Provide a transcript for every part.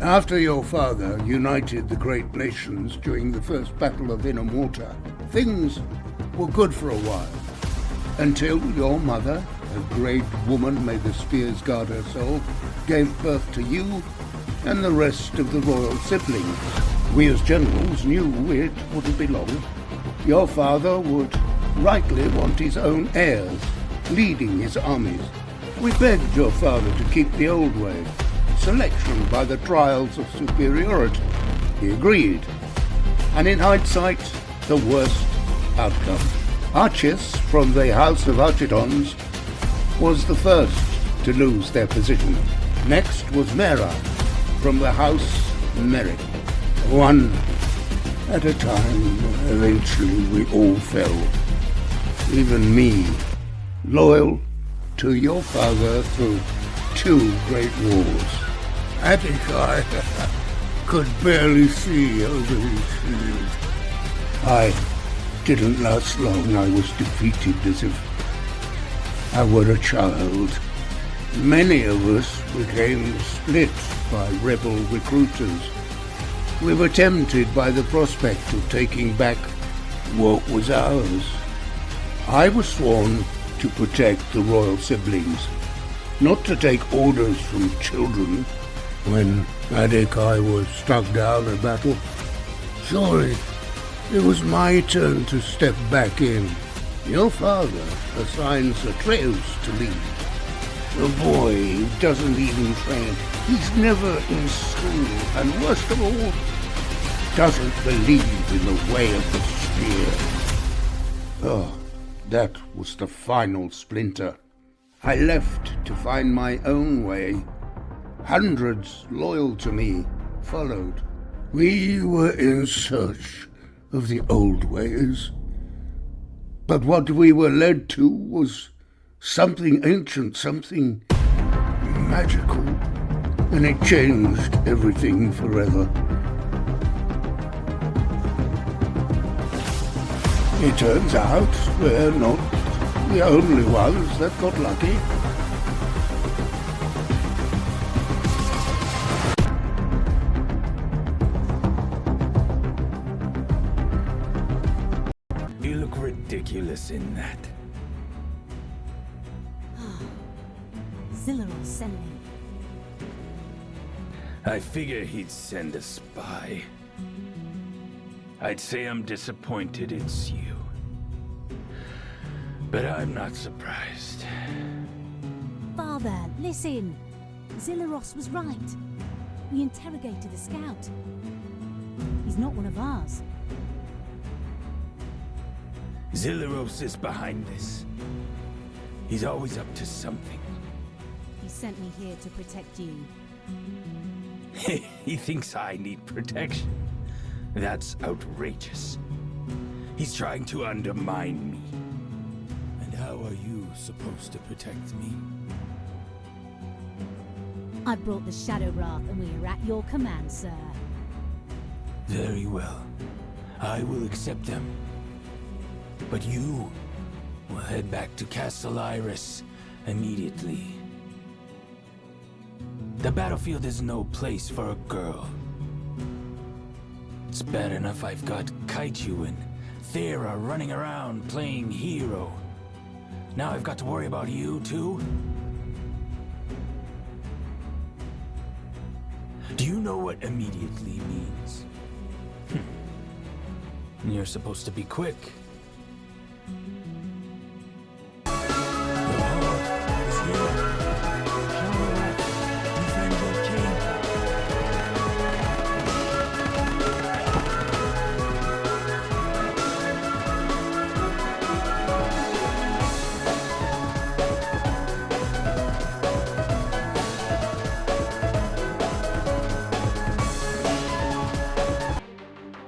After your father united the great nations during the first Battle of Inner Water, things were good for a while, until your mother, a great woman, may the spears guard her soul, gave birth to you and the rest of the royal siblings. We as generals knew it wouldn't be long. Your father would rightly want his own heirs, leading his armies. We begged your father to keep the old way, selection by the trials of superiority. He agreed, and in hindsight, the worst outcome. Archis from the House of Archidons was the first to lose their position. Next was Mera from the House Merrick. One at a time, eventually we all fell. Even me, loyal to your father through 2 great wars. Atticai could barely see over his shield. I didn't last long. I was defeated as if I were a child. Many of us became split by rebel recruiters. We were tempted by the prospect of taking back what was ours. I was sworn to protect the royal siblings, not to take orders from children. When Atticai was struck down in battle, surely it was my turn to step back in. Your father assigns Atreus to lead. A boy who doesn't even train. He's never in school, and worst of all, doesn't believe in the way of the spear. Oh, that was the final splinter. I left to find my own way. Hundreds loyal to me followed. We were in search of the old ways. But what we were led to was something ancient, something magical, and it changed everything forever. It turns out we're not the only ones that got lucky. You look ridiculous in that. Zillerol sent me. I figure he'd send a spy. I'd say I'm disappointed it's you. But I'm not surprised. Father, listen. Zilleros was right. We interrogated the scout. He's not one of ours. Zilleros is behind this. He's always up to something. He sent me here to protect you. He thinks I need protection. That's outrageous. He's trying to undermine me. And how are you supposed to protect me? I brought the Shadow Wrath and we are at your command, sir. Very well. I will accept them. But you will head back to Castle Iris immediately. The battlefield is no place for a girl. It's bad enough I've got Kaiju and Thera running around playing hero. Now I've got to worry about you too? Do you know what immediately means? You're supposed to be quick.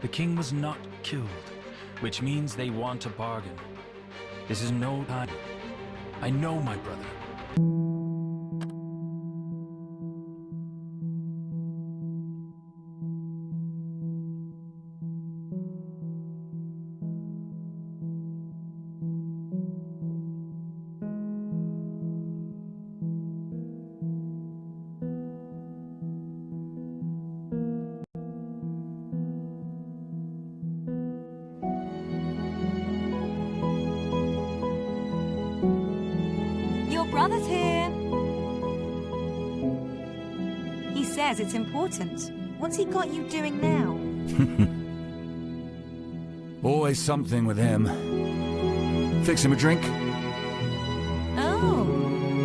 The king was not killed, which means they want a bargain. This is no time. I know my brother. brother's here. He says it's important. What's he got you doing now? Always something with him. Fix him a drink? Oh,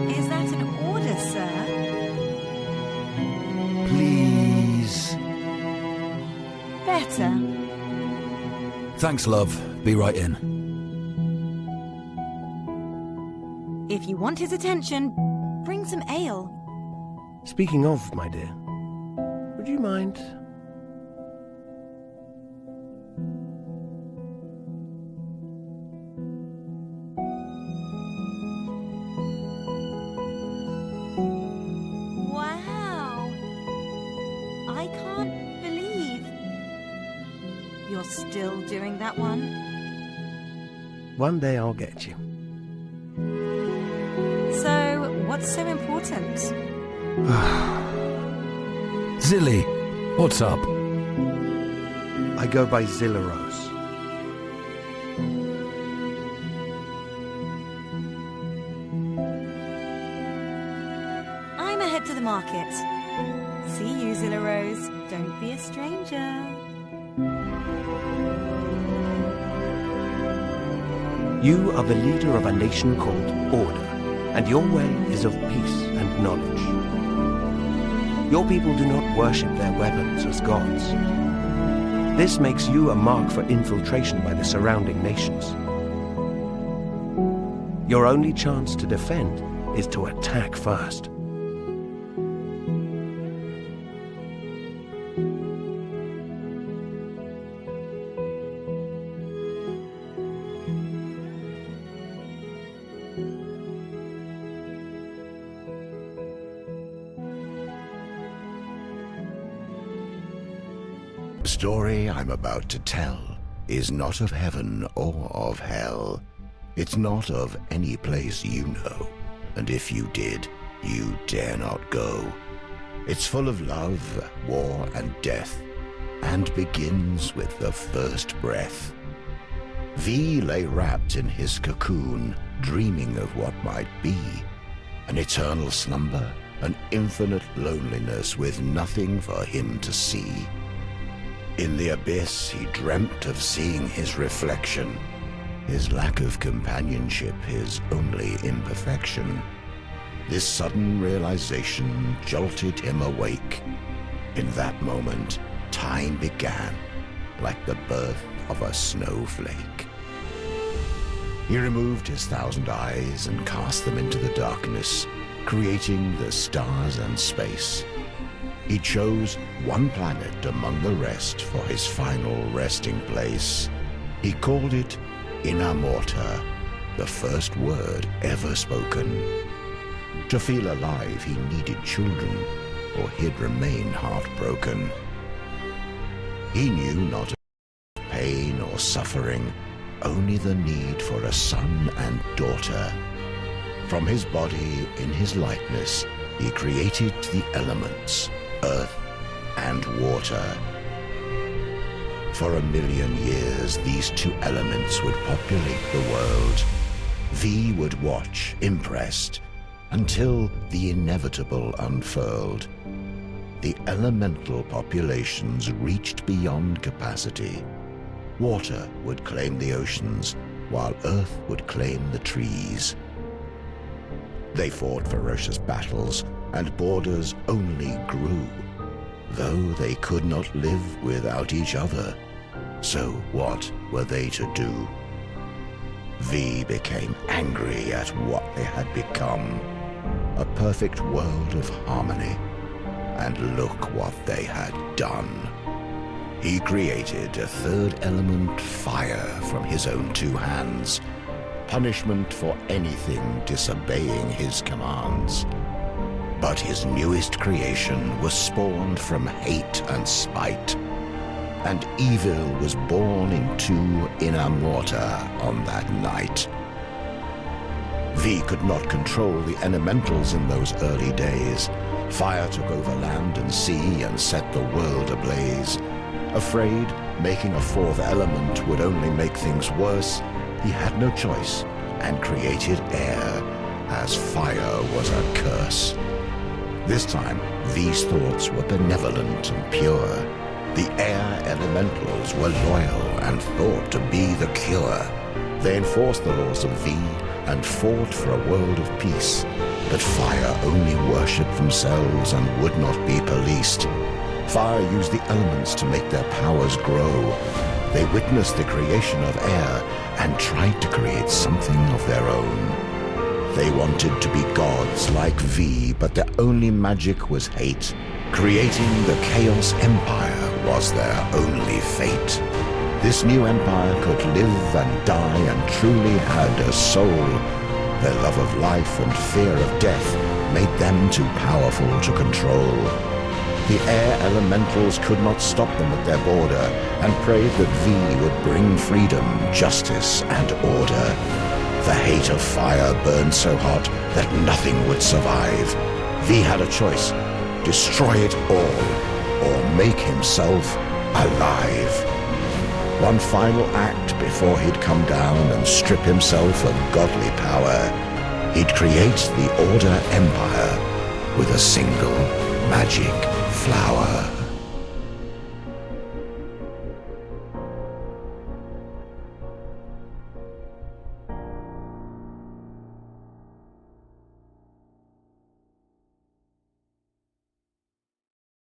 is that an order, sir? Please. Better. Thanks, love. Be right in. If you want his attention, bring some ale. Speaking of, my dear, would you mind? Wow. I can't believe you're still doing that one. One day I'll get you. So, what's so important? Zilly, what's up? I go by Zilleros. I'm ahead to the market. See you, Zilla Rose. Don't be a stranger. You are the leader of a nation called Order, and your way is of peace and knowledge. Your people do not worship their weapons as gods. This makes you a mark for infiltration by the surrounding nations. Your only chance to defend is to attack first. The story I'm about to tell is not of heaven or of hell. It's not of any place you know, and if you did, you dare not go. It's full of love, war, and death, and begins with the first breath. V lay wrapped in his cocoon, dreaming of what might be. An eternal slumber, an infinite loneliness with nothing for him to see. In the abyss, he dreamt of seeing his reflection, his lack of companionship, his only imperfection. This sudden realization jolted him awake. In that moment, time began, like the birth of a snowflake. He removed his 1,000 eyes and cast them into the darkness, creating the stars and space. He chose one planet among the rest for his final resting place. He called it Inamorta, the first word ever spoken. To feel alive, he needed children, or he'd remain heartbroken. He knew not of pain or suffering, only the need for a son and daughter. From his body, in his likeness, he created the elements, earth and water. For 1,000,000 years, these two elements would populate the world. V would watch, impressed, until the inevitable unfurled. The elemental populations reached beyond capacity. Water would claim the oceans, while earth would claim the trees. They fought ferocious battles, and borders only grew, though they could not live without each other. So what were they to do? V became angry at what they had become, a perfect world of harmony. And look what they had done. He created a third element, fire, from his own 2 hands, punishment for anything disobeying his commands. But his newest creation was spawned from hate and spite, and evil was born into Inamorta on that night. V could not control the elementals in those early days. Fire took over land and sea and set the world ablaze. Afraid making a 4th element would only make things worse, he had no choice and created air, as fire was a curse. This time, V's thoughts were benevolent and pure. The air elementals were loyal and thought to be the cure. They enforced the laws of V and fought for a world of peace. But fire only worshipped themselves and would not be policed. Fire used the elements to make their powers grow. They witnessed the creation of air and tried to create something of their own. They wanted to be gods like V, but their only magic was hate. Creating the Chaos Empire was their only fate. This new empire could live and die and truly had a soul. Their love of life and fear of death made them too powerful to control. The air elementals could not stop them at their border and prayed that V would bring freedom, justice, and order. The hate of fire burned so hot that nothing would survive. V had a choice: destroy it all or make himself alive. One final act before he'd come down and strip himself of godly power. He'd create the Order Empire with a single magic flower.